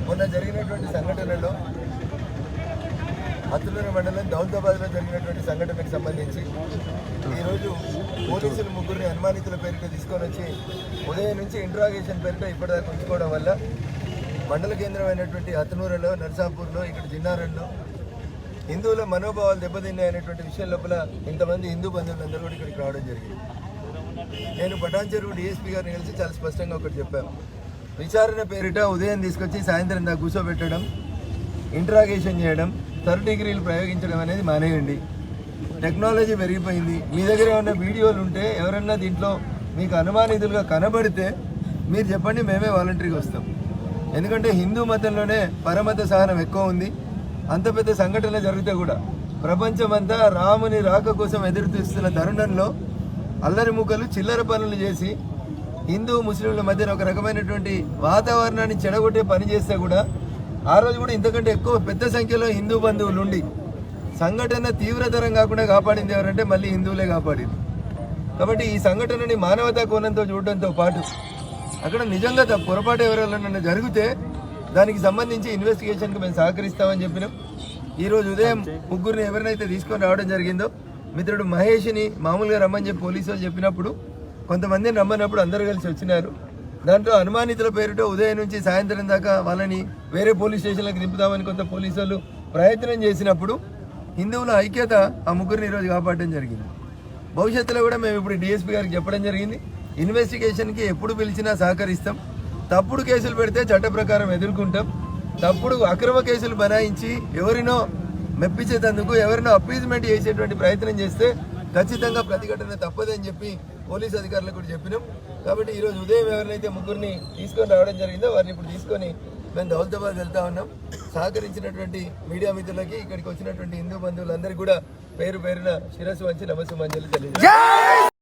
మొన్న జరిగినటువంటి సంఘటనలో అతులూరు మండలం దౌలతాబాద్లో జరిగినటువంటి సంఘటనకు సంబంధించి ఈరోజు పోలీసులు ముగ్గురిని అనుమానితుల పేరిట తీసుకొని వచ్చి ఉదయం నుంచి ఇంట్రాగేషన్ పేరిట ఇప్పటిదాకా ఉంచుకోవడం వల్ల మండల కేంద్రమైనటువంటి అతనూరులో, నర్సాపూర్లో, ఇక్కడ జిన్నారంలో హిందువుల మనోభావాలు దెబ్బతిన్నాయనేటువంటి విషయం లోపల ఇంతమంది హిందూ బంధువులందరూ కూడా ఇక్కడికి రావడం జరిగింది. నేను పటాన్చెరు డిఎస్పీ గారిని కలిసి చాలా స్పష్టంగా ఒకటి చెప్పాను. విచారణ పేరిట ఉదయం తీసుకొచ్చి సాయంత్రం దాకా కూర్చోబెట్టడం, ఇంట్రాగేషన్ చేయడం, థర్డ్ డిగ్రీలు ప్రయోగించడం అనేది మానేయండి. టెక్నాలజీ పెరిగిపోయింది. మీ దగ్గర ఉన్న వీడియోలు ఉంటే ఎవరన్నా దీంట్లో మీకు అనుమానితులుగా కనబడితే మీరు చెప్పండి, మేమే వాలంటరీగా వస్తాం. ఎందుకంటే హిందూ మతంలోనే పరమత సహనం ఎక్కువ ఉంది. అంత పెద్ద సంఘటన జరిగితే కూడా ప్రపంచమంతా రాముని రాక కోసం ఎదురు చూస్తున్న తరుణంలో అల్లరి ముక్కలు చిల్లర పనులు చేసి హిందూ ముస్లింల మధ్యన ఒక రకమైనటువంటి వాతావరణాన్ని చెడగొట్టే పని చేస్తే కూడా ఆ రోజు కూడా ఇంతకంటే ఎక్కువ పెద్ద సంఖ్యలో హిందూ బంధువులు ఉండి సంఘటన తీవ్రతరం కాకుండా కాపాడింది ఎవరంటే మళ్ళీ హిందువులే కాపాడింది. కాబట్టి ఈ సంఘటనని మానవతా కోణంతో చూడడంతో పాటు అక్కడ నిజంగా పొరపాటు ఎవరైనా జరిగితే దానికి సంబంధించి ఇన్వెస్టిగేషన్కి మేము సహకరిస్తామని చెప్పినాం. ఈరోజు ఉదయం ముగ్గురిని ఎవరినైతే తీసుకొని రావడం జరిగిందో మిత్రుడు మహేష్ని మామూలుగా రమ్మని చెప్పి పోలీసు వాళ్ళు చెప్పినప్పుడు కొంతమందిని రమ్మన్నప్పుడు అందరూ కలిసి వచ్చినారు. దాంట్లో అనుమానితుల పేరుతో ఉదయం నుంచి సాయంత్రం దాకా వాళ్ళని వేరే పోలీస్ స్టేషన్లకు దింపుదామని కొంత పోలీసు వాళ్ళు ప్రయత్నం చేసినప్పుడు హిందువుల ఐక్యత ఆ ముగ్గురిని ఈరోజు కాపాడడం జరిగింది. భవిష్యత్తులో కూడా మేము ఇప్పుడు డిఎస్పీ గారికి చెప్పడం జరిగింది, ఇన్వెస్టిగేషన్కి ఎప్పుడు పిలిచినా సహకరిస్తాం. తప్పుడు కేసులు పెడితే చట్ట ప్రకారం ఎదుర్కొంటాం. తప్పుడు అక్రమ కేసులు బనాయించి ఎవరినో మెప్పించేందుకు, ఎవరినో అప్పీజ్మెంట్ చేసేటువంటి ప్రయత్నం చేస్తే ఖచ్చితంగా ప్రతిఘటన తప్పదని చెప్పి పోలీస్ అధికారులకు కూడా చెప్పినాం. కాబట్టి ఈరోజు ఉదయం ఎవరినైతే ముగ్గురిని తీసుకొని రావడం జరిగిందో వారిని ఇప్పుడు తీసుకొని మేము దౌలతాబాద్ వెళ్తా ఉన్నాం. సహకరించినటువంటి మీడియా మిత్రులకి, ఇక్కడికి వచ్చినటువంటి హిందూ బంధువులందరికీ కూడా పేరు పేరున శిరస్సు వంచి నమస్సుమాంజలి తెలియజేస్తాం.